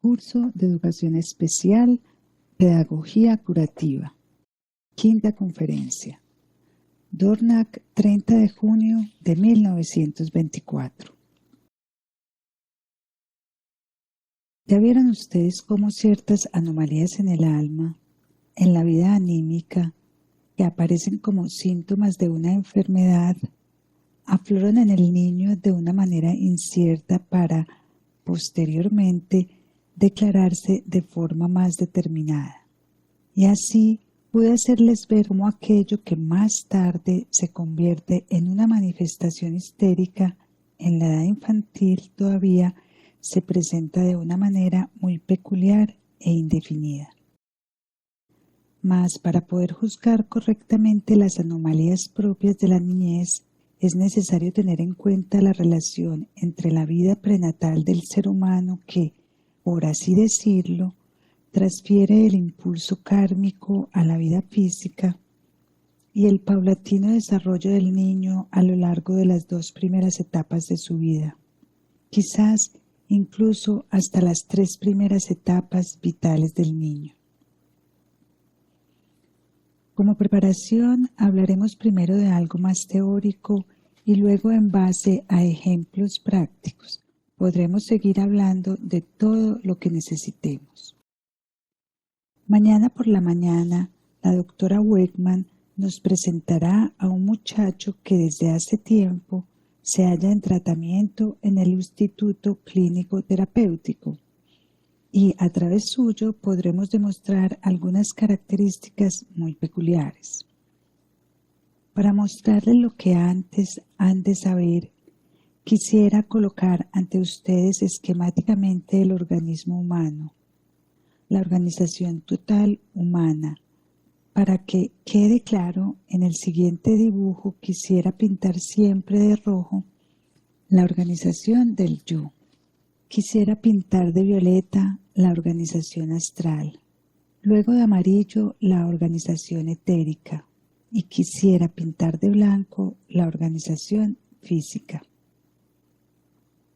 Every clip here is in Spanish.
Curso de Educación Especial, Pedagogía Curativa. Quinta conferencia. Dornach, 30 de junio de 1924. ¿Ya vieron ustedes cómo ciertas anomalías en el alma, en la vida anímica, que aparecen como síntomas de una enfermedad, afloran en el niño de una manera incierta para, posteriormente, declararse de forma más determinada? Y así pude hacerles ver cómo aquello que más tarde se convierte en una manifestación histérica en la edad infantil todavía se presenta de una manera muy peculiar e indefinida. Mas para poder juzgar correctamente las anomalías propias de la niñez, es necesario tener en cuenta la relación entre la vida prenatal del ser humano que, por así decirlo, transfiere el impulso kármico a la vida física y el paulatino desarrollo del niño a lo largo de las 2 primeras etapas de su vida, quizás incluso hasta las 3 primeras etapas vitales del niño. Como preparación hablaremos primero de algo más teórico y luego en base a ejemplos prácticos podremos seguir hablando de todo lo que necesitemos. Mañana por la mañana la doctora Weckman nos presentará a un muchacho que desde hace tiempo se halla en tratamiento en el Instituto Clínico Terapéutico y a través suyo podremos demostrar algunas características muy peculiares. Para mostrarles lo que antes han de saber, quisiera colocar ante ustedes esquemáticamente el organismo humano, la organización total humana. Para que quede claro, en el siguiente dibujo quisiera pintar siempre de rojo la organización del yo. Quisiera pintar de violeta la organización astral, luego de amarillo la organización etérica y quisiera pintar de blanco la organización física.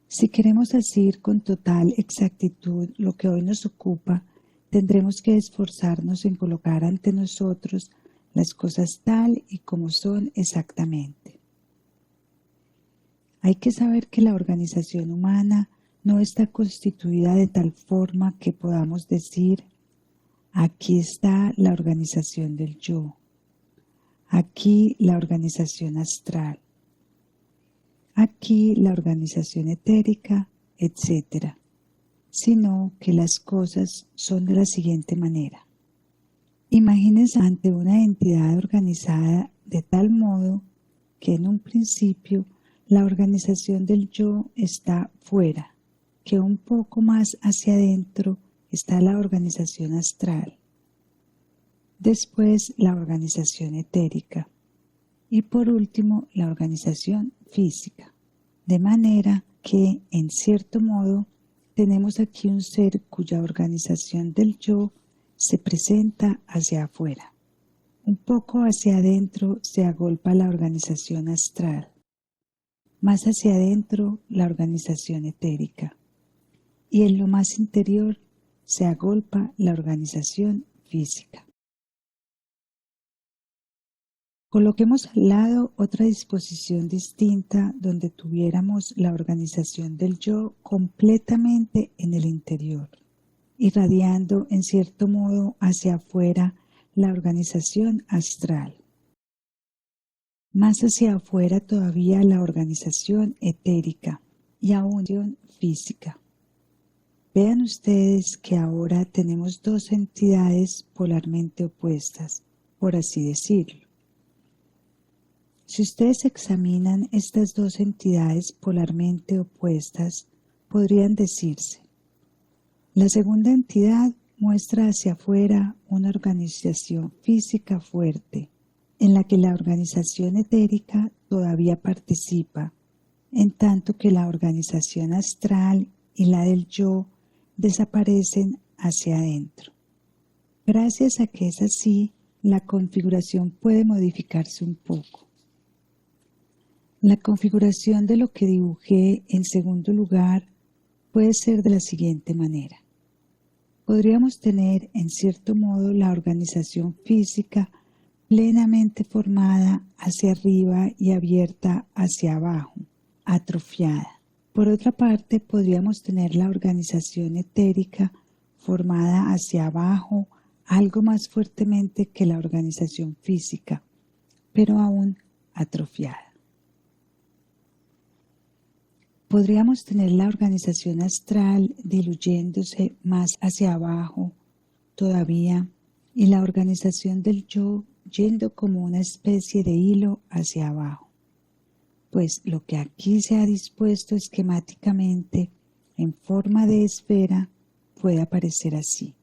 Si queremos decir con total exactitud lo que hoy nos ocupa, tendremos que esforzarnos en colocar ante nosotros las cosas tal y como son exactamente. Hay que saber que la organización humana no está constituida de tal forma que podamos decir: aquí está la organización del yo, aquí la organización astral, aquí la organización etérica, etc., sino que las cosas son de la siguiente manera. Imagínense ante una entidad organizada de tal modo que en un principio la organización del yo está fuera, que un poco más hacia adentro está la organización astral, después la organización etérica y por último la organización física, de manera que, en cierto modo, tenemos aquí un ser cuya organización del yo se presenta hacia afuera. Un poco hacia adentro se agolpa la organización astral, más hacia adentro la organización etérica, y en lo más interior se agolpa la organización física. Coloquemos al lado otra disposición distinta donde tuviéramos la organización del yo completamente en el interior, irradiando en cierto modo hacia afuera la organización astral. Más hacia afuera todavía la organización etérica y aún física. Vean ustedes que ahora tenemos 2 entidades polarmente opuestas, por así decirlo. Si ustedes examinan estas 2 entidades polarmente opuestas, podrían decirse: la segunda entidad muestra hacia afuera una organización física fuerte, en la que la organización etérica todavía participa, en tanto que la organización astral y la del yo desaparecen hacia adentro. Gracias a que es así, la configuración puede modificarse un poco. La configuración de lo que dibujé en segundo lugar puede ser de la siguiente manera. Podríamos tener, en cierto modo, la organización física plenamente formada hacia arriba y abierta hacia abajo, atrofiada. Por otra parte, podríamos tener la organización etérica formada hacia abajo, algo más fuertemente que la organización física, pero aún atrofiada. Podríamos tener la organización astral diluyéndose más hacia abajo todavía y la organización del yo yendo como una especie de hilo hacia abajo. Pues lo que aquí se ha dispuesto esquemáticamente en forma de esfera puede aparecer así.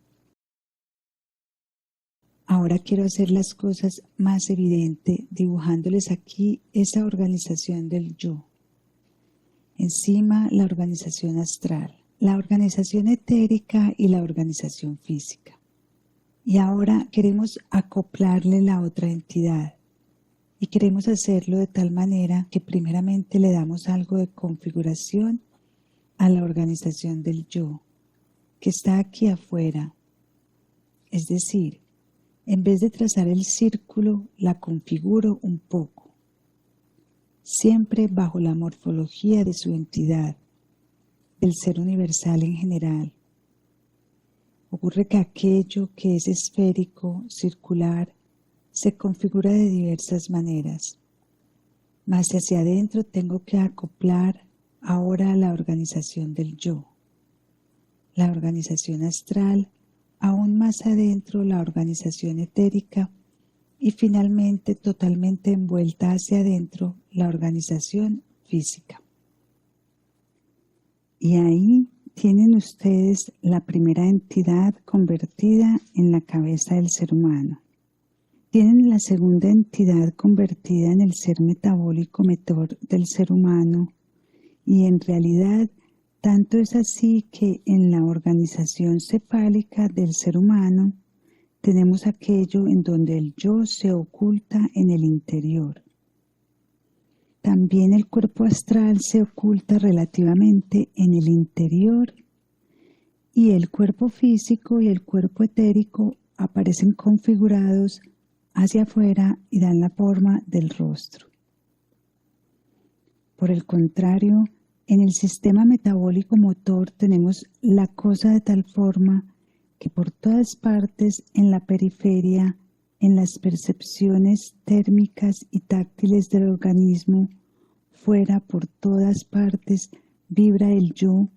Ahora quiero hacer las cosas más evidentes dibujándoles aquí esa organización del yo. Encima la organización astral, la organización etérica y la organización física. Y ahora queremos acoplarle la otra entidad y queremos hacerlo de tal manera que primeramente le damos algo de configuración a la organización del yo, que está aquí afuera. Es decir, en vez de trazar el círculo, la configuro un poco, siempre bajo la morfología de su entidad, del ser universal en general. Ocurre que aquello que es esférico, circular, se configura de diversas maneras. Mas hacia adentro tengo que acoplar ahora la organización del yo, la organización astral, aún más adentro la organización etérica y finalmente totalmente envuelta hacia adentro la organización física. Y ahí tienen ustedes la primera entidad convertida en la cabeza del ser humano. Tienen la segunda entidad convertida en el ser metabólico motor del ser humano y en realidad tanto es así que en la organización cefálica del ser humano tenemos aquello en donde el yo se oculta en el interior. También el cuerpo astral se oculta relativamente en el interior y el cuerpo físico y el cuerpo etérico aparecen configurados hacia afuera y dan la forma del rostro. Por el contrario, en el sistema metabólico motor tenemos la cosa de tal forma que por todas partes en la periferia, en las percepciones térmicas y táctiles del organismo, fuera por todas partes vibra el yo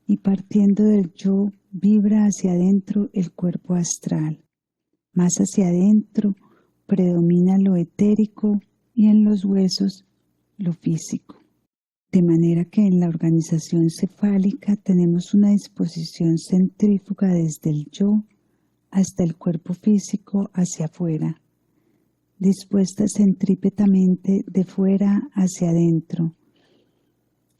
y partiendo del yo vibra hacia adentro el cuerpo astral. Más hacia adentro predomina lo etérico y en los huesos lo físico. De manera que en la organización cefálica tenemos una disposición centrífuga desde el yo hasta el cuerpo físico hacia afuera, dispuesta centrípetamente de fuera hacia adentro,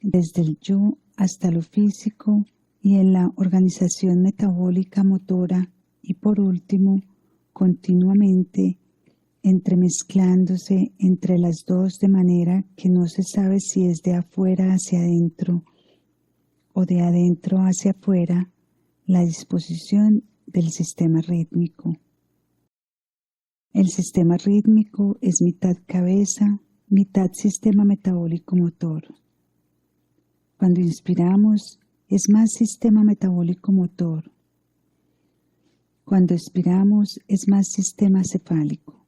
desde el yo hasta lo físico y en la organización metabólica motora y por último, continuamente entremezclándose entre las dos de manera que no se sabe si es de afuera hacia adentro o de adentro hacia afuera la disposición del sistema rítmico. El sistema rítmico es mitad cabeza, mitad sistema metabólico motor. Cuando inspiramos es más sistema metabólico motor. Cuando expiramos es más sistema cefálico.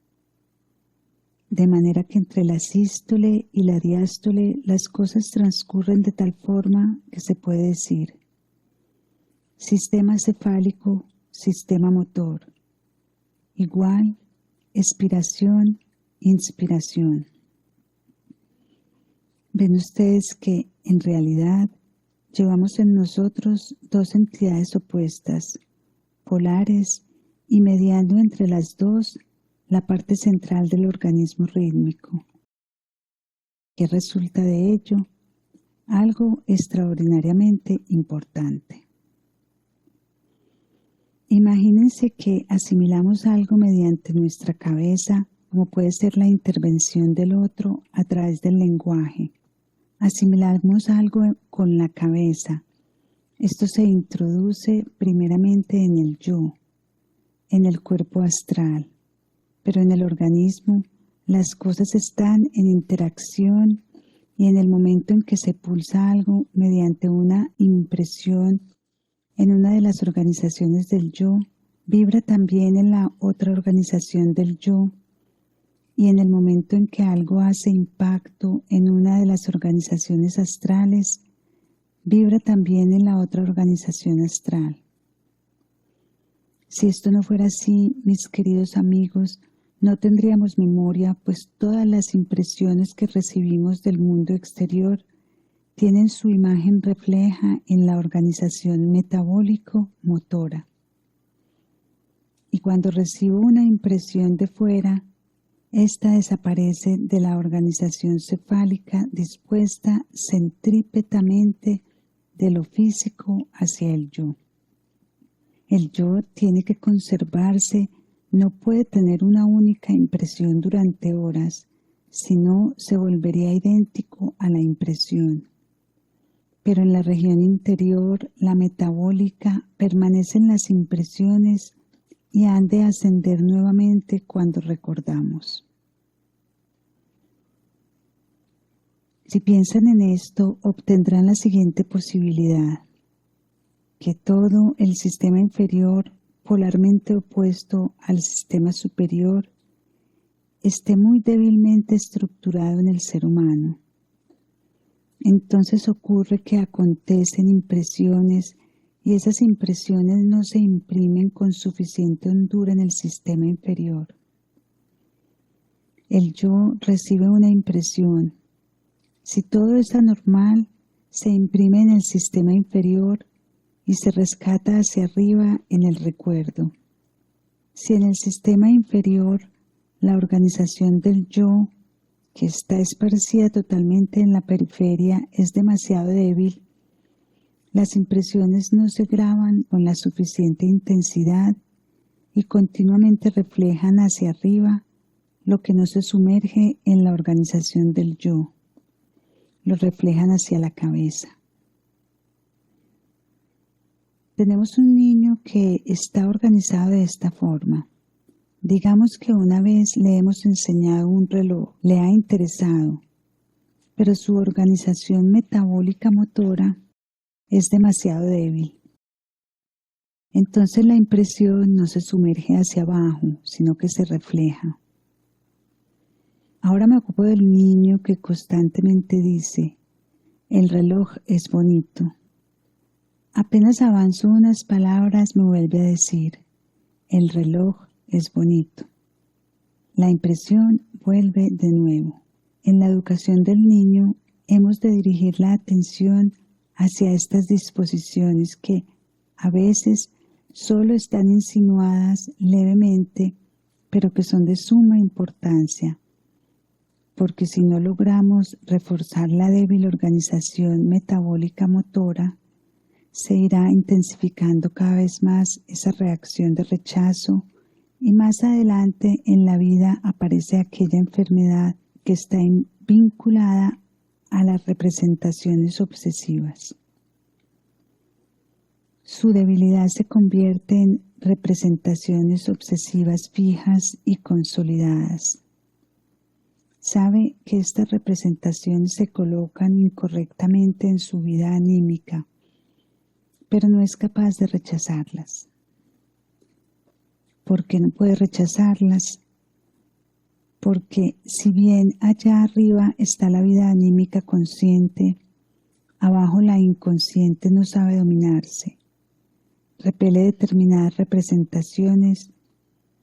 De manera que entre la sístole y la diástole las cosas transcurren de tal forma que se puede decir sistema cefálico, sistema motor, igual, expiración, inspiración. Ven ustedes que en realidad llevamos en nosotros dos entidades opuestas, polares y mediando entre las dos la parte central del organismo rítmico. ¿Qué resulta de ello? Algo extraordinariamente importante. Imagínense que asimilamos algo mediante nuestra cabeza, como puede ser la intervención del otro a través del lenguaje. Asimilamos algo con la cabeza, Esto se introduce primeramente en el yo, en el cuerpo astral, pero en el organismo las cosas están en interacción y en el momento en que se pulsa algo mediante una impresión en una de las organizaciones del yo, vibra también en la otra organización del yo, y en el momento en que algo hace impacto en una de las organizaciones astrales, vibra también en la otra organización astral. Si esto no fuera así, mis queridos amigos, no tendríamos memoria, pues todas las impresiones que recibimos del mundo exterior tienen su imagen refleja en la organización metabólico-motora. Y cuando recibo una impresión de fuera, esta desaparece de la organización cefálica dispuesta centrípetamente de lo físico hacia el yo. El yo tiene que conservarse, no puede tener una única impresión durante horas, sino se volvería idéntico a la impresión. Pero en la región interior, la metabólica, permanecen las impresiones y han de ascender nuevamente cuando recordamos. Si piensan en esto, obtendrán la siguiente posibilidad: que todo el sistema inferior, polarmente opuesto al sistema superior, esté muy débilmente estructurado en el ser humano. Entonces ocurre que acontecen impresiones y esas impresiones no se imprimen con suficiente hondura en el sistema inferior. El yo recibe una impresión. Si todo es anormal, se imprime en el sistema inferior y se rescata hacia arriba en el recuerdo. Si en el sistema inferior la organización del yo, que está esparcida totalmente en la periferia, es demasiado débil, las impresiones no se graban con la suficiente intensidad y continuamente reflejan hacia arriba lo que no se sumerge en la organización del yo, lo reflejan hacia la cabeza. Tenemos un niño que está organizado de esta forma. Digamos que una vez le hemos enseñado un reloj, le ha interesado, pero su organización metabólica motora es demasiado débil. Entonces la impresión no se sumerge hacia abajo, sino que se refleja. Ahora me ocupo del niño que constantemente dice: el reloj es bonito. Apenas avanzo unas palabras me vuelve a decir: el reloj es bonito. La impresión vuelve de nuevo. En la educación del niño hemos de dirigir la atención hacia estas disposiciones que a veces solo están insinuadas levemente, pero que son de suma importancia, porque si no logramos reforzar la débil organización metabólica motora, se irá intensificando cada vez más esa reacción de rechazo y más adelante en la vida aparece aquella enfermedad que está vinculada a las representaciones obsesivas. Su debilidad se convierte en representaciones obsesivas fijas y consolidadas. Sabe que estas representaciones se colocan incorrectamente en su vida anímica, pero no es capaz de rechazarlas. ¿Por qué no puede rechazarlas? Porque si bien allá arriba está la vida anímica consciente, abajo la inconsciente no sabe dominarse, repele determinadas representaciones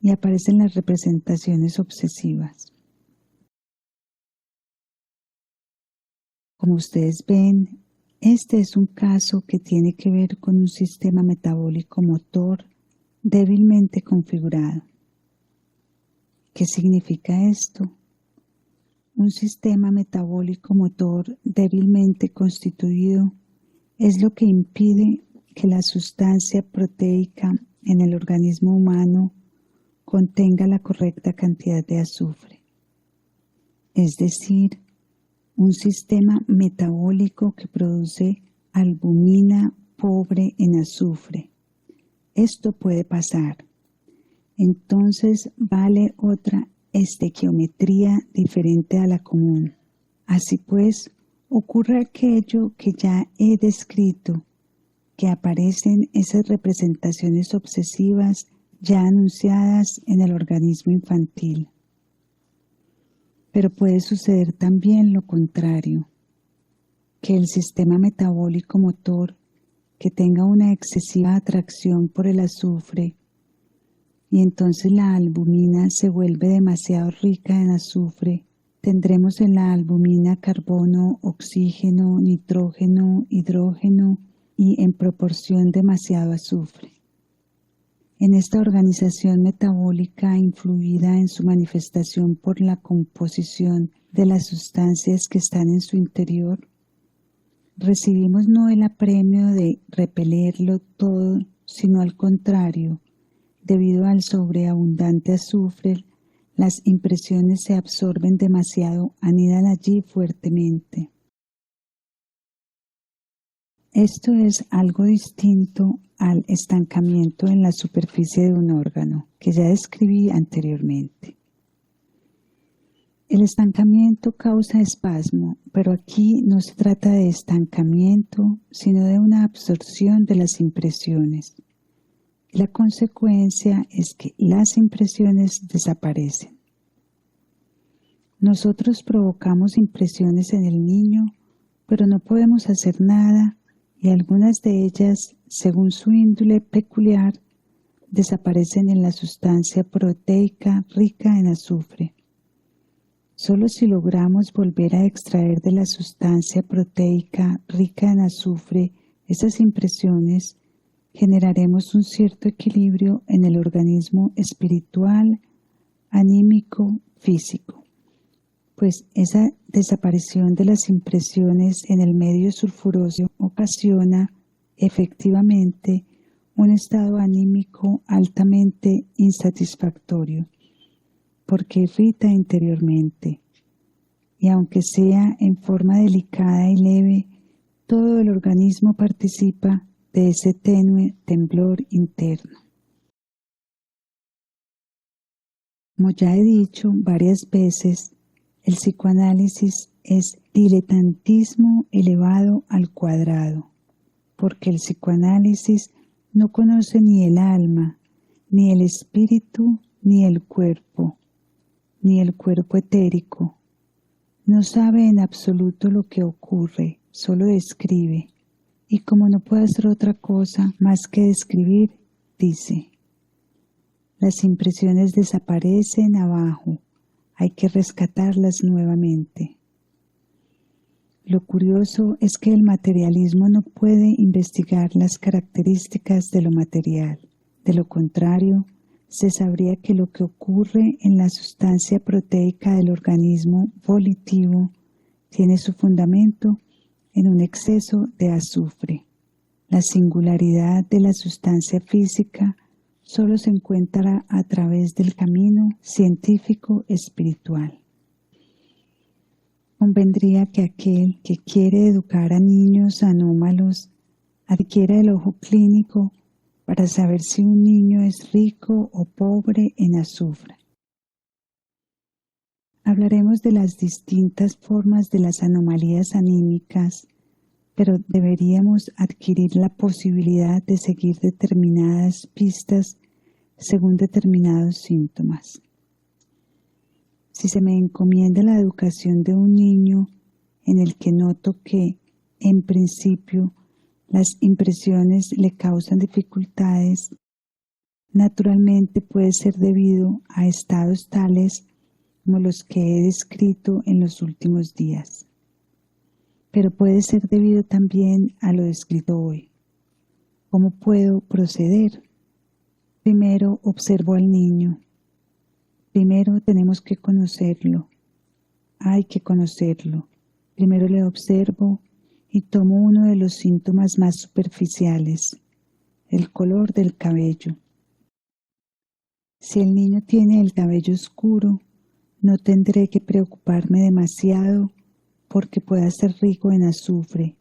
y aparecen las representaciones obsesivas. Como ustedes ven, este es un caso que tiene que ver con un sistema metabólico motor débilmente configurado. ¿Qué significa esto? Un sistema metabólico motor débilmente constituido es lo que impide que la sustancia proteica en el organismo humano contenga la correcta cantidad de azufre. Es decir, un sistema metabólico que produce albumina pobre en azufre. Esto puede pasar. Entonces vale otra estequiometría diferente a la común. Así pues, ocurre aquello que ya he descrito, que aparecen esas representaciones obsesivas ya anunciadas en el organismo infantil. Pero puede suceder también lo contrario, que el sistema metabólico motor, que tenga una excesiva atracción por el azufre, y entonces la albumina se vuelve demasiado rica en azufre, tendremos en la albumina carbono, oxígeno, nitrógeno, hidrógeno y en proporción demasiado azufre. En esta organización metabólica influida en su manifestación por la composición de las sustancias que están en su interior, recibimos no el apremio de repelerlo todo, sino al contrario, debido al sobreabundante azufre, las impresiones se absorben demasiado, anidan allí fuertemente. Esto es algo distinto al estancamiento en la superficie de un órgano, que ya describí anteriormente. El estancamiento causa espasmo, pero aquí no se trata de estancamiento, sino de una absorción de las impresiones. La consecuencia es que las impresiones desaparecen. Nosotros provocamos impresiones en el niño, pero no podemos hacer nada y algunas de ellas, según su índole peculiar, desaparecen en la sustancia proteica rica en azufre. Solo si logramos volver a extraer de la sustancia proteica rica en azufre esas impresiones, generaremos un cierto equilibrio en el organismo espiritual, anímico, físico, pues esa desaparición de las impresiones en el medio sulfuroso ocasiona efectivamente un estado anímico altamente insatisfactorio, porque irrita interiormente, y aunque sea en forma delicada y leve, todo el organismo participa de ese tenue temblor interno. Como ya he dicho varias veces, el psicoanálisis es diletantismo elevado al cuadrado, porque el psicoanálisis no conoce ni el alma, ni el espíritu, ni el cuerpo etérico. No sabe en absoluto lo que ocurre, solo describe. Y como no puede hacer otra cosa más que describir, dice: las impresiones desaparecen abajo, hay que rescatarlas nuevamente. Lo curioso es que el materialismo no puede investigar las características de lo material. De lo contrario, se sabría que lo que ocurre en la sustancia proteica del organismo volitivo tiene su fundamento en un exceso de azufre. La singularidad de la sustancia física solo se encuentra a través del camino científico espiritual. Convendría que aquel que quiere educar a niños anómalos adquiera el ojo clínico para saber si un niño es rico o pobre en azufre. Hablaremos de las distintas formas de las anomalías anímicas, pero deberíamos adquirir la posibilidad de seguir determinadas pistas según determinados síntomas. Si se me encomienda la educación de un niño en el que noto que, en principio, las impresiones le causan dificultades, naturalmente puede ser debido a estados tales como los que he descrito en los últimos días. Pero puede ser debido también a lo descrito hoy. ¿Cómo puedo proceder? Primero observo al niño. Primero tenemos que conocerlo. Hay que conocerlo. Primero le observo y tomo uno de los síntomas más superficiales, el color del cabello. Si el niño tiene el cabello oscuro, no tendré que preocuparme demasiado porque pueda ser rico en azufre,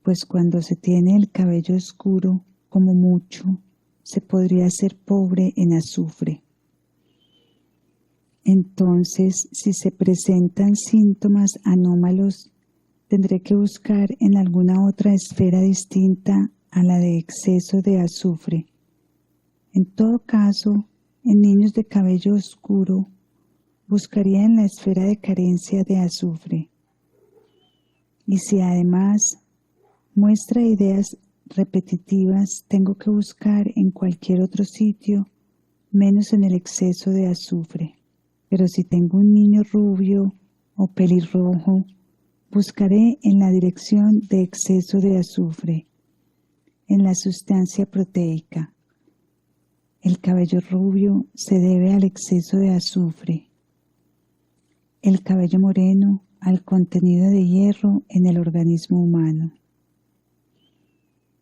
pues cuando se tiene el cabello oscuro, como mucho, se podría ser pobre en azufre. Entonces, si se presentan síntomas anómalos, tendré que buscar en alguna otra esfera distinta a la de exceso de azufre. En todo caso, en niños de cabello oscuro, buscaría en la esfera de carencia de azufre. Y si además muestra ideas repetitivas, tengo que buscar en cualquier otro sitio, menos en el exceso de azufre. Pero si tengo un niño rubio o pelirrojo, buscaré en la dirección de exceso de azufre, en la sustancia proteica. El cabello rubio se debe al exceso de azufre. El cabello moreno al contenido de hierro en el organismo humano.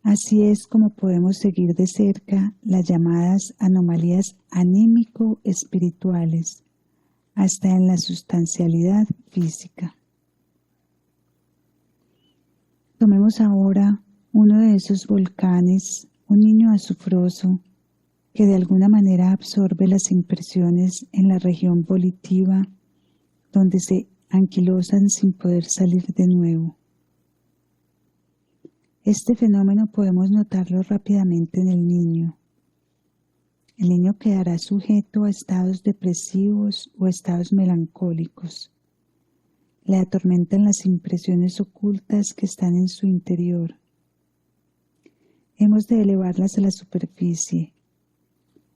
Así es como podemos seguir de cerca las llamadas anomalías anímico-espirituales, hasta en la sustancialidad física. Tomemos ahora uno de esos volcanes, un niño azufroso, que de alguna manera absorbe las impresiones en la región volitiva, donde se anquilosan sin poder salir de nuevo. Este fenómeno podemos notarlo rápidamente en el niño. El niño quedará sujeto a estados depresivos o estados melancólicos. Le atormentan las impresiones ocultas que están en su interior. Hemos de elevarlas a la superficie.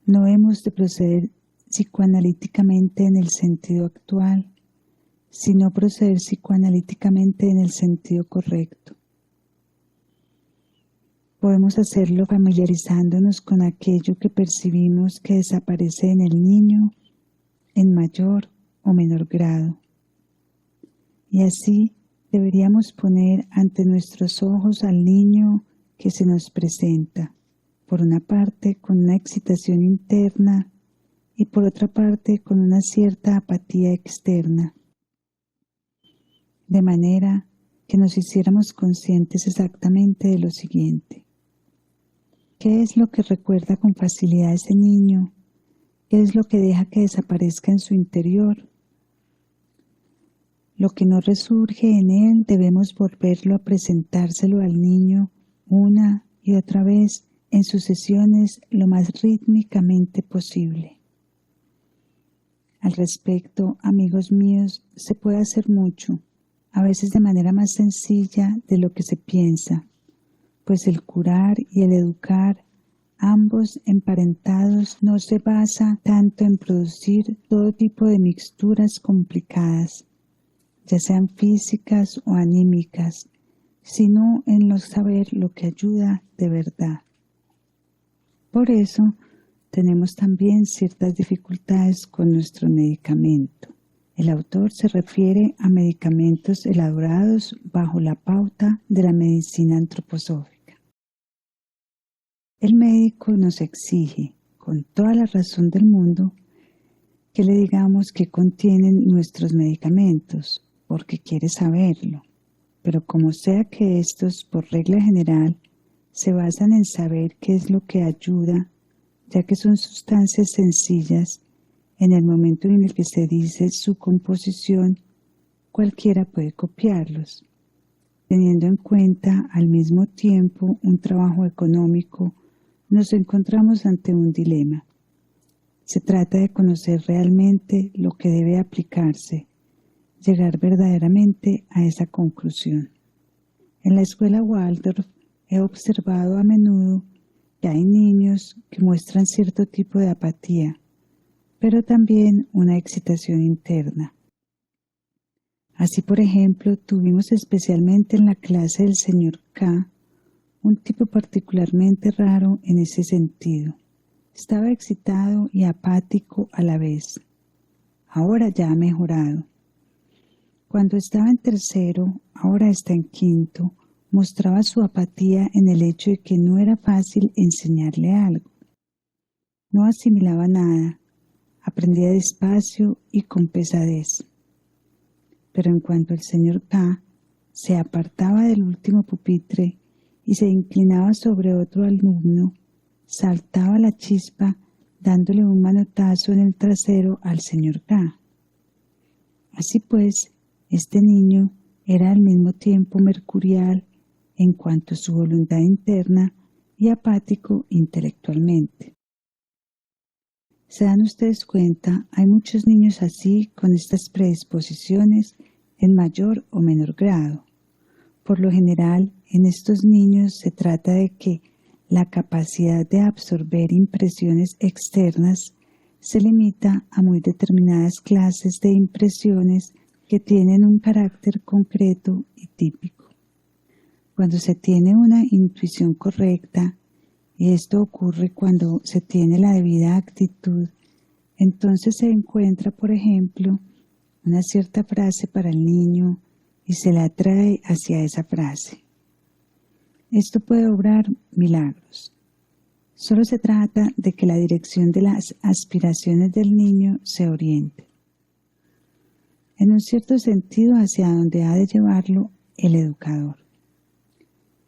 No hemos de proceder psicoanalíticamente en el sentido actual, sino proceder psicoanalíticamente en el sentido correcto. Podemos hacerlo familiarizándonos con aquello que percibimos que desaparece en el niño en mayor o menor grado. Y así deberíamos poner ante nuestros ojos al niño que se nos presenta, por una parte con una excitación interna y por otra parte con una cierta apatía externa, de manera que nos hiciéramos conscientes exactamente de lo siguiente. ¿Qué es lo que recuerda con facilidad ese niño? ¿Qué es lo que deja que desaparezca en su interior? Lo que no resurge en él debemos volverlo a presentárselo al niño una y otra vez en sucesiones lo más rítmicamente posible. Al respecto, amigos míos, se puede hacer mucho, a veces de manera más sencilla de lo que se piensa, pues el curar y el educar, ambos emparentados, no se basa tanto en producir todo tipo de mixturas complicadas, ya sean físicas o anímicas, sino en no saber lo que ayuda de verdad. Por eso, tenemos también ciertas dificultades con nuestro medicamento. El autor se refiere a medicamentos elaborados bajo la pauta de la medicina antroposófica. El médico nos exige, con toda la razón del mundo, que le digamos qué contienen nuestros medicamentos, porque quiere saberlo. Pero como sea que estos, por regla general, se basan en saber qué es lo que ayuda, ya que son sustancias sencillas, en el momento en el que se dice su composición, cualquiera puede copiarlos, teniendo en cuenta al mismo tiempo un trabajo económico. Nos encontramos ante un dilema. Se trata de conocer realmente lo que debe aplicarse, llegar verdaderamente a esa conclusión. En la escuela Waldorf he observado a menudo que hay niños que muestran cierto tipo de apatía, pero también una excitación interna. Así, por ejemplo, tuvimos especialmente en la clase del señor K un tipo particularmente raro en ese sentido. Estaba excitado y apático a la vez. Ahora ya ha mejorado. Cuando estaba en tercero, ahora está en quinto, mostraba su apatía en el hecho de que no era fácil enseñarle algo. No asimilaba nada, aprendía despacio y con pesadez. Pero en cuanto el señor K se apartaba del último pupitre y se inclinaba sobre otro alumno, saltaba la chispa dándole un manotazo en el trasero al señor K. Así pues, este niño era al mismo tiempo mercurial en cuanto a su voluntad interna y apático intelectualmente. ¿Se dan ustedes cuenta? Hay muchos niños así, con estas predisposiciones en mayor o menor grado. Por lo general, en estos niños se trata de que la capacidad de absorber impresiones externas se limita a muy determinadas clases de impresiones que tienen un carácter concreto y típico. Cuando se tiene una intuición correcta, y esto ocurre cuando se tiene la debida actitud, entonces se encuentra, por ejemplo, una cierta frase para el niño y se le atrae hacia esa frase. Esto puede obrar milagros. Solo se trata de que la dirección de las aspiraciones del niño se oriente, en un cierto sentido, hacia donde ha de llevarlo el educador.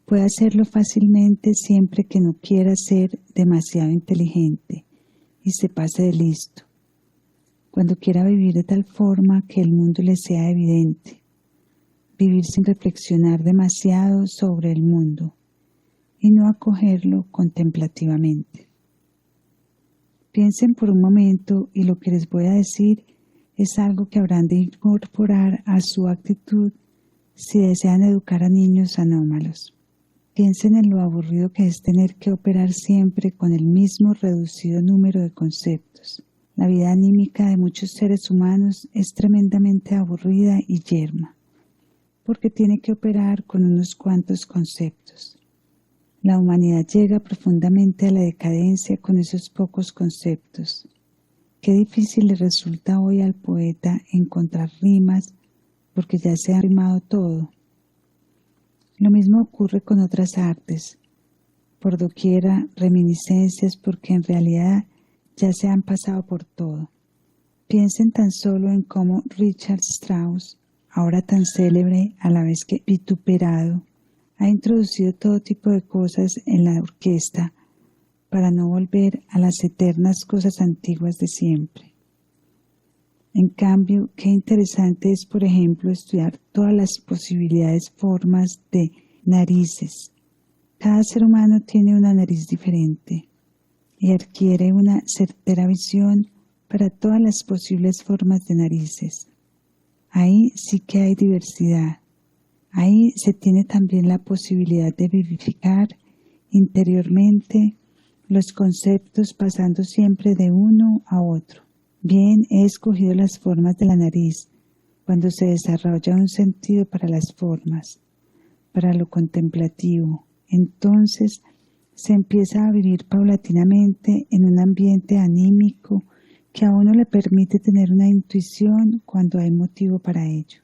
Puede hacerlo fácilmente siempre que no quiera ser demasiado inteligente y se pase de listo. Cuando quiera vivir de tal forma que el mundo le sea evidente, vivir sin reflexionar demasiado sobre el mundo y no acogerlo contemplativamente. Piensen por un momento y lo que les voy a decir es algo que habrán de incorporar a su actitud si desean educar a niños anómalos. Piensen en lo aburrido que es tener que operar siempre con el mismo reducido número de conceptos. La vida anímica de muchos seres humanos es tremendamente aburrida y yerma, porque tiene que operar con unos cuantos conceptos. La humanidad llega profundamente a la decadencia con esos pocos conceptos. Qué difícil le resulta hoy al poeta encontrar rimas, porque ya se ha rimado todo. Lo mismo ocurre con otras artes. Por doquiera reminiscencias, porque en realidad ya se han pasado por todo. Piensen tan solo en cómo Richard Strauss, ahora tan célebre a la vez que vituperado, ha introducido todo tipo de cosas en la orquesta para no volver a las eternas cosas antiguas de siempre. En cambio, qué interesante es, por ejemplo, estudiar todas las posibilidades formas de narices. Cada ser humano tiene una nariz diferente y adquiere una certera visión para todas las posibles formas de narices. Ahí sí que hay diversidad. Ahí se tiene también la posibilidad de vivificar interiormente los conceptos, pasando siempre de uno a otro. Bien, he escogido las formas de la nariz, cuando se desarrolla un sentido para las formas, para lo contemplativo. Entonces se empieza a vivir paulatinamente en un ambiente anímico que a uno le permite tener una intuición cuando hay motivo para ello.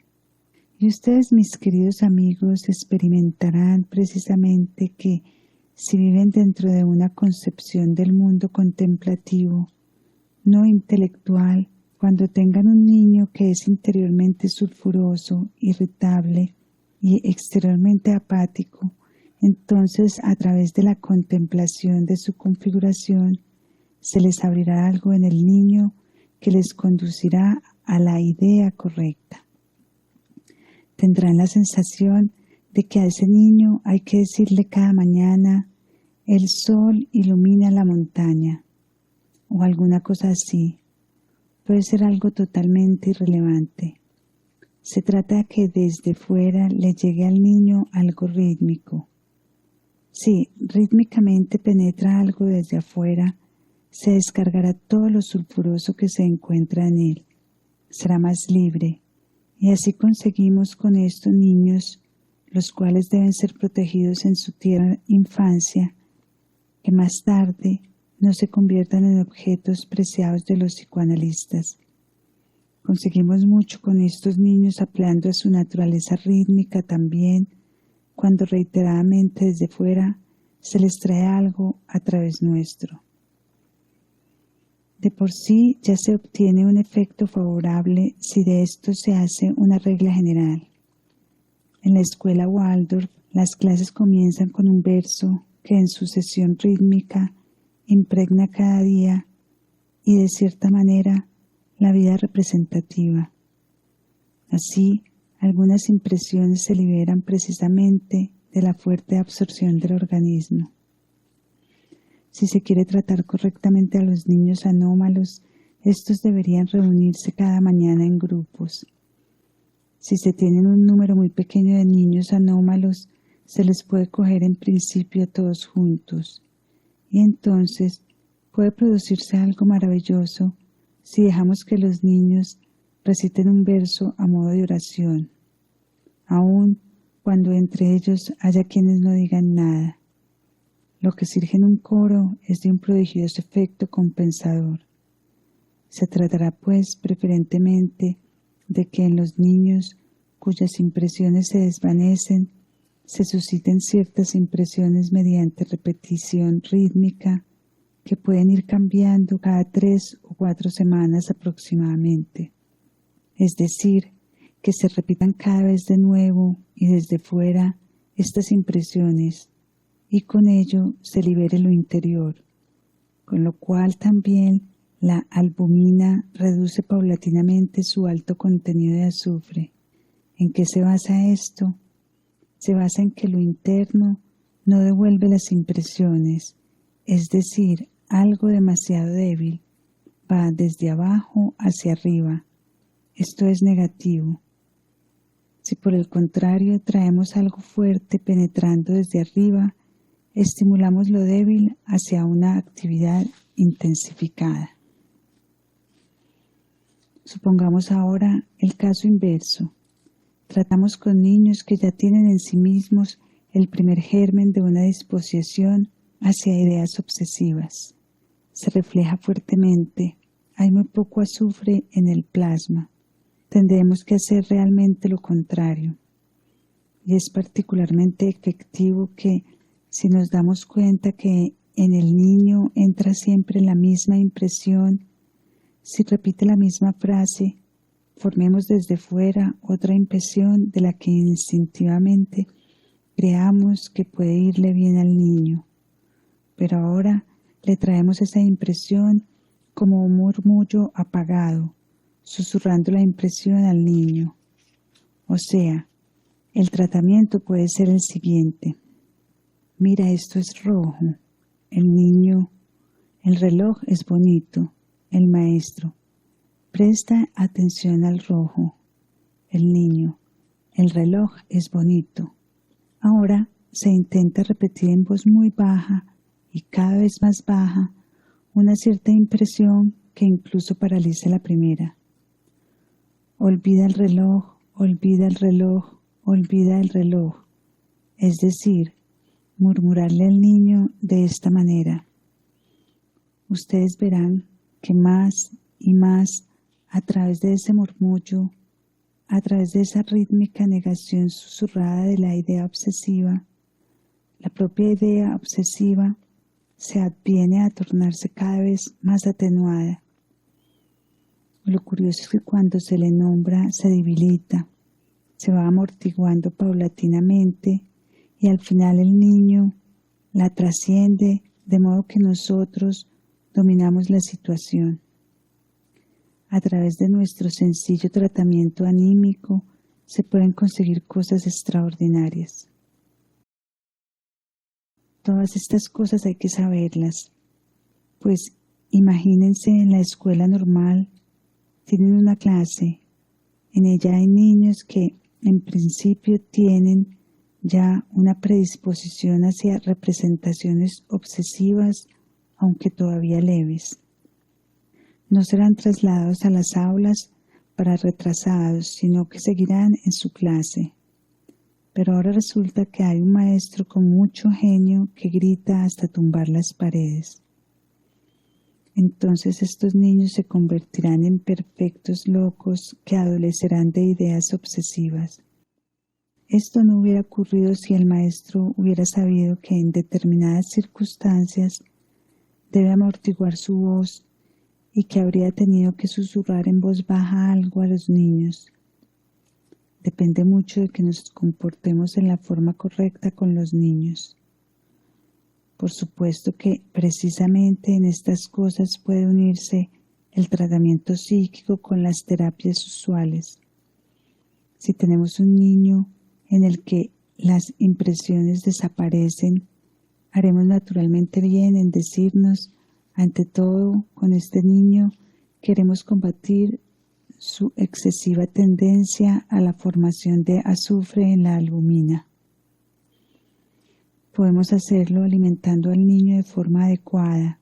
Y ustedes, mis queridos amigos, experimentarán precisamente que si viven dentro de una concepción del mundo contemplativo, no intelectual, cuando tengan un niño que es interiormente sulfuroso, irritable y exteriormente apático, entonces a través de la contemplación de su configuración se les abrirá algo en el niño que les conducirá a la idea correcta. Tendrán la sensación de que a ese niño hay que decirle cada mañana: el sol ilumina la montaña, o alguna cosa así. Puede ser algo totalmente irrelevante. Se trata de que desde fuera le llegue al niño algo rítmico. Si rítmicamente penetra algo desde afuera, se descargará todo lo sulfuroso que se encuentra en él. Será más libre. Y así conseguimos con estos niños, los cuales deben ser protegidos en su tierna infancia, que más tarde no se conviertan en objetos preciados de los psicoanalistas. Conseguimos mucho con estos niños apelando a su naturaleza rítmica también, cuando reiteradamente desde fuera se les trae algo a través nuestro. De por sí ya se obtiene un efecto favorable si de esto se hace una regla general. En la escuela Waldorf Las clases comienzan con un verso que en sucesión rítmica impregna cada día y de cierta manera la vida representativa. Así, algunas impresiones se liberan precisamente de la fuerte absorción del organismo. Si se quiere tratar correctamente a los niños anómalos, estos deberían reunirse cada mañana en grupos. Si se tienen un número muy pequeño de niños anómalos, se les puede coger en principio todos juntos. Y entonces puede producirse algo maravilloso si dejamos que los niños reciten un verso a modo de oración, aun cuando entre ellos haya quienes no digan nada. Lo que surge en un coro es de un prodigioso efecto compensador. Se tratará pues preferentemente de que en los niños cuyas impresiones se desvanecen, se susciten ciertas impresiones mediante repetición rítmica que pueden ir cambiando cada 3 o 4 semanas aproximadamente. Es decir, que se repitan cada vez de nuevo y desde fuera estas impresiones y con ello se libere lo interior, con lo cual también la albumina reduce paulatinamente su alto contenido de azufre. ¿En qué se basa esto? Se basa en que lo interno no devuelve las impresiones, es decir, algo demasiado débil va desde abajo hacia arriba. Esto es negativo. Si por el contrario traemos algo fuerte penetrando desde arriba, estimulamos lo débil hacia una actividad intensificada. Supongamos ahora el caso inverso. Tratamos con niños que ya tienen en sí mismos el primer germen de una disposición hacia ideas obsesivas. Se refleja fuertemente, hay muy poco azufre en el plasma. Tendremos que hacer realmente lo contrario. Y es particularmente efectivo que, si nos damos cuenta que en el niño entra siempre la misma impresión, si repite la misma frase, formemos desde fuera otra impresión de la que instintivamente creamos que puede irle bien al niño. Pero ahora le traemos esa impresión como un murmullo apagado, susurrando la impresión al niño. O sea, el tratamiento puede ser el siguiente. Mira, esto es rojo. El niño, el reloj es bonito. El maestro, presta atención al rojo. El niño, el reloj es bonito. Ahora se intenta repetir en voz muy baja y cada vez más baja una cierta impresión que incluso paraliza la primera. Olvida el reloj, olvida el reloj, olvida el reloj. Es decir, murmurarle al niño de esta manera. Ustedes verán que más y más, a través de ese murmullo, a través de esa rítmica negación susurrada de la idea obsesiva, la propia idea obsesiva se adviene a tornarse cada vez más atenuada. Lo curioso es que cuando se le nombra se debilita, se va amortiguando paulatinamente y al final el niño la trasciende de modo que nosotros dominamos la situación. A través de nuestro sencillo tratamiento anímico se pueden conseguir cosas extraordinarias. Todas estas cosas hay que saberlas, pues imagínense en la escuela normal, tienen una clase, en ella hay niños que en principio tienen ya una predisposición hacia representaciones obsesivas, aunque todavía leves. No serán trasladados a las aulas para retrasados, sino que seguirán en su clase. Pero ahora resulta que hay un maestro con mucho genio que grita hasta tumbar las paredes. Entonces estos niños se convertirán en perfectos locos que adolecerán de ideas obsesivas. Esto no hubiera ocurrido si el maestro hubiera sabido que en determinadas circunstancias debe amortiguar su voz y que habría tenido que susurrar en voz baja algo a los niños. depende mucho de que nos comportemos en la forma correcta con los niños. Por supuesto que precisamente en estas cosas puede unirse el tratamiento psíquico con las terapias usuales. Si tenemos un niño en el que las impresiones desaparecen, haremos naturalmente bien en decirnos, ante todo, con este niño queremos combatir su excesiva tendencia a la formación de azufre en la albumina. Podemos hacerlo alimentando al niño de forma adecuada.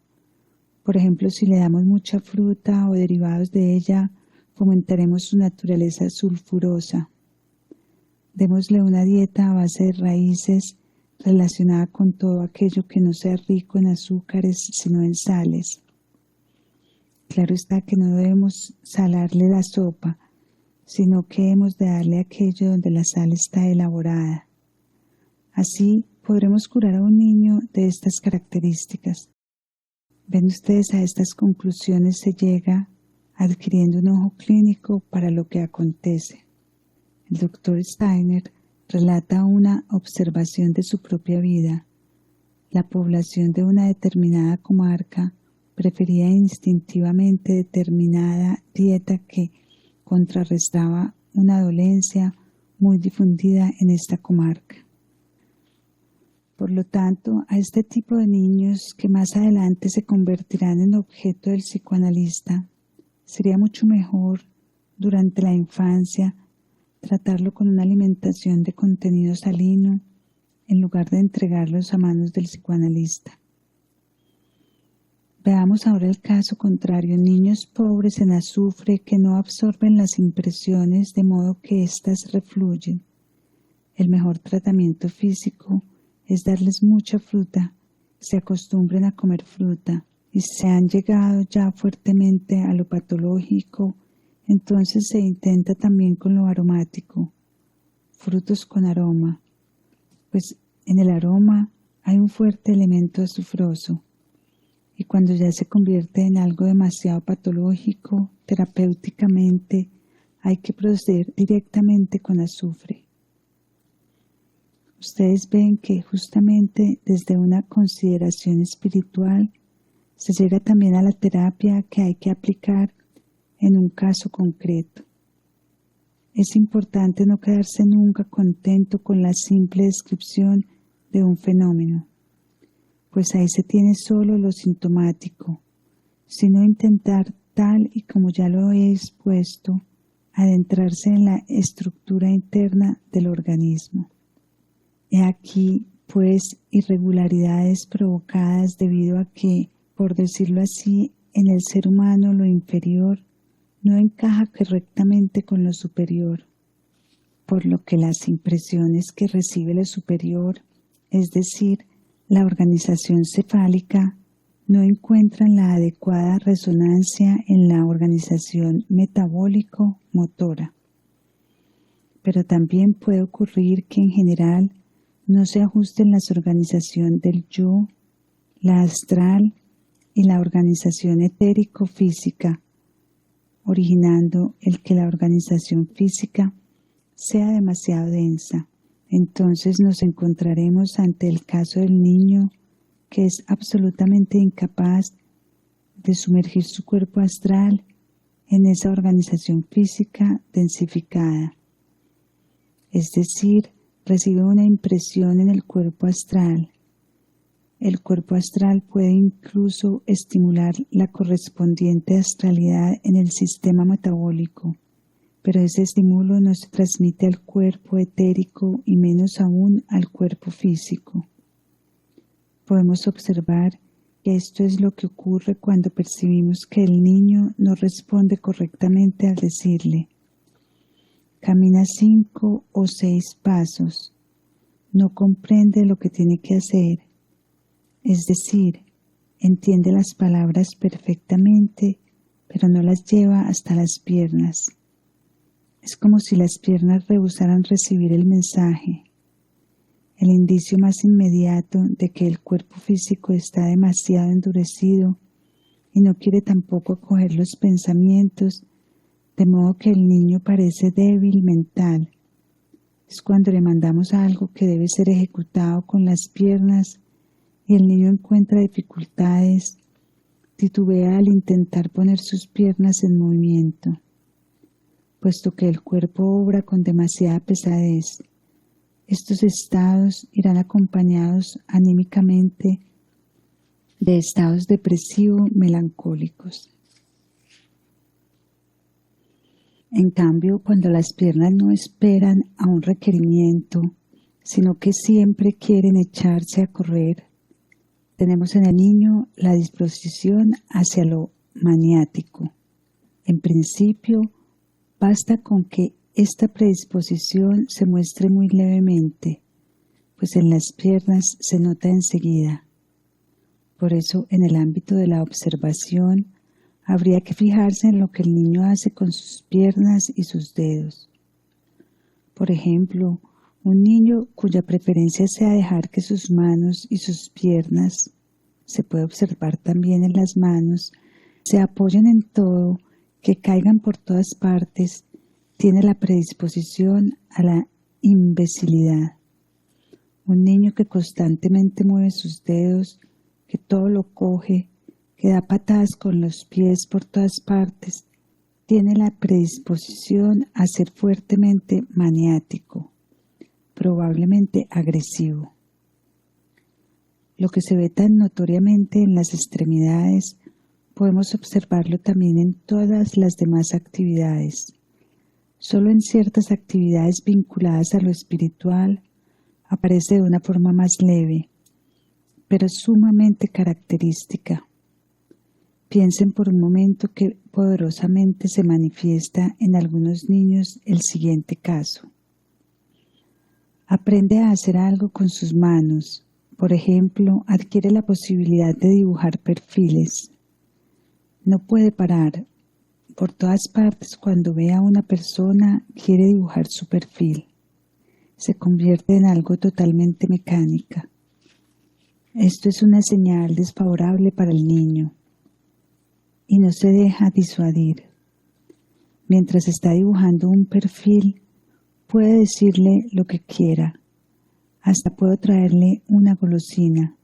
Por ejemplo, si le damos mucha fruta o derivados de ella, fomentaremos su naturaleza sulfurosa. Démosle una dieta a base de raíces relacionada con todo aquello que no sea rico en azúcares, sino en sales. Claro está que no debemos salarle la sopa, sino que hemos de darle aquello donde la sal está elaborada. Así podremos curar a un niño de estas características. Ven ustedes, a estas conclusiones se llega adquiriendo un ojo clínico para lo que acontece. El doctor Steiner relata una observación de su propia vida. La población de una determinada comarca prefería instintivamente determinada dieta que contrarrestaba una dolencia muy difundida en esta comarca. Por lo tanto, a este tipo de niños que más adelante se convertirán en objeto del psicoanalista, sería mucho mejor durante la infancia tratarlo con una alimentación de contenido salino en lugar de entregarlos a manos del psicoanalista. Veamos ahora el caso contrario, niños pobres en azufre que no absorben las impresiones de modo que éstas refluyen. El mejor tratamiento físico es darles mucha fruta, se acostumbren a comer fruta, y si se han llegado ya fuertemente a lo patológico, entonces se intenta también con lo aromático, frutos con aroma, pues en el aroma hay un fuerte elemento azufroso, y cuando ya se convierte en algo demasiado patológico, terapéuticamente hay que proceder directamente con azufre. Ustedes ven que justamente desde una consideración espiritual se llega también a la terapia que hay que aplicar en un caso concreto. Es importante no quedarse nunca contento con la simple descripción de un fenómeno, pues ahí se tiene solo lo sintomático, sino intentar, tal y como ya lo he expuesto, adentrarse en la estructura interna del organismo. He aquí, pues, irregularidades provocadas debido a que, por decirlo así, en el ser humano lo inferior no encaja correctamente con lo superior, por lo que las impresiones que recibe lo superior, es decir, la organización cefálica, no encuentran la adecuada resonancia en la organización metabólico-motora. Pero también puede ocurrir que en general no se ajusten las organización del yo, la astral y la organización etérico-física, originando el que la organización física sea demasiado densa. Entonces nos encontraremos ante el caso del niño que es absolutamente incapaz de sumergir su cuerpo astral en esa organización física densificada. Es decir, recibe una impresión en el cuerpo astral. El cuerpo astral puede incluso estimular la correspondiente astralidad en el sistema metabólico, pero ese estímulo no se transmite al cuerpo etérico y menos aún al cuerpo físico. Podemos observar que esto es lo que ocurre cuando percibimos que el niño no responde correctamente al decirle: camina 5 o 6 pasos, no comprende lo que tiene que hacer, es decir, entiende las palabras perfectamente, pero no las lleva hasta las piernas. Es como si las piernas rehusaran recibir el mensaje. El indicio más inmediato de que el cuerpo físico está demasiado endurecido y no quiere tampoco acoger los pensamientos, de modo que el niño parece débil mental, Es cuando le mandamos algo que debe ser ejecutado con las piernas y el niño encuentra dificultades, titubea al intentar poner sus piernas en movimiento, puesto que el cuerpo obra con demasiada pesadez. Estos estados irán acompañados anímicamente de estados depresivos melancólicos. En cambio, cuando las piernas no esperan a un requerimiento, sino que siempre quieren echarse a correr, tenemos en el niño la disposición hacia lo maniático. En principio, basta con que esta predisposición se muestre muy levemente, pues en las piernas se nota enseguida. Por eso, en el ámbito de la observación, habría que fijarse en lo que el niño hace con sus piernas y sus dedos. Por ejemplo, un niño cuya preferencia sea dejar que sus manos y sus piernas, se puede observar también en las manos, se apoyen en todo, que caigan por todas partes, tiene la predisposición a la imbecilidad. Un niño que constantemente mueve sus dedos, que todo lo coge, que da patadas con los pies por todas partes, tiene la predisposición a ser fuertemente maniático, probablemente agresivo. Lo que se ve tan notoriamente en las extremidades, podemos observarlo también en todas las demás actividades. Solo en ciertas actividades vinculadas a lo espiritual aparece de una forma más leve, pero sumamente característica. Piensen por un momento que poderosamente se manifiesta en algunos niños el siguiente caso. Aprende a hacer algo con sus manos. Por ejemplo, adquiere la posibilidad de dibujar perfiles. No puede parar. Por todas partes, cuando ve a una persona, quiere dibujar su perfil. Se convierte en algo totalmente mecánica. Esto es una señal desfavorable para el niño y no se deja disuadir. Mientras está dibujando un perfil, puede decirle lo que quiera, hasta puedo traerle una golosina.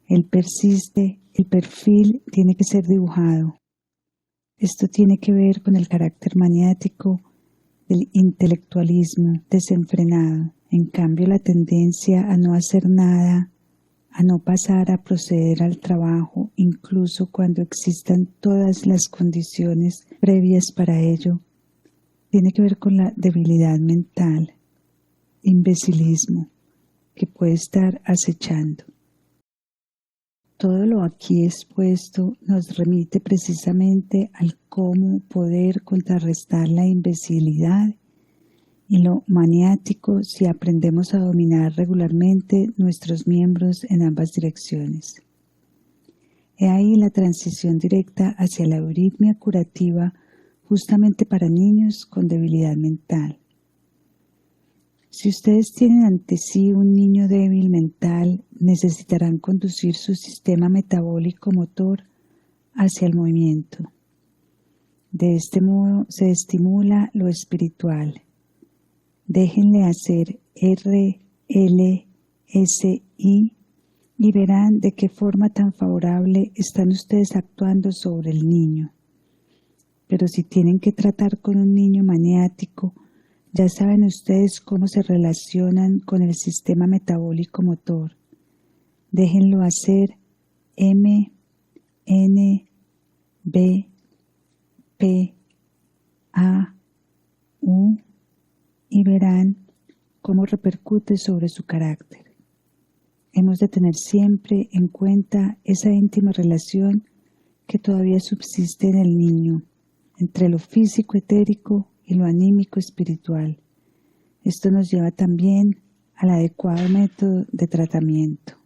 Él persiste, el perfil tiene que ser dibujado. Esto tiene que ver con el carácter maniático del intelectualismo desenfrenado. En cambio, la tendencia a no hacer nada, a no pasar a proceder al trabajo, incluso cuando existan todas las condiciones previas para ello, tiene que ver con la debilidad mental, imbecilismo, que puede estar acechando. Todo lo aquí expuesto nos remite precisamente al cómo poder contrarrestar la imbecilidad y lo maniático si aprendemos a dominar regularmente nuestros miembros en ambas direcciones. He ahí la transición directa hacia la euritmia curativa justamente para niños con debilidad mental. Si ustedes tienen ante sí un niño débil mental, necesitarán conducir su sistema metabólico motor hacia el movimiento. De este modo se estimula lo espiritual. Déjenle hacer R, L, S, I y verán de qué forma tan favorable están ustedes actuando sobre el niño. Pero si tienen que tratar con un niño maniático, ya saben ustedes cómo se relacionan con el sistema metabólico motor. Déjenlo hacer M, N, B, P, A, U y verán cómo repercute sobre su carácter. Hemos de tener siempre en cuenta esa íntima relación que todavía subsiste en el niño entre lo físico etérico y lo anímico espiritual. Esto nos lleva también al adecuado método de tratamiento.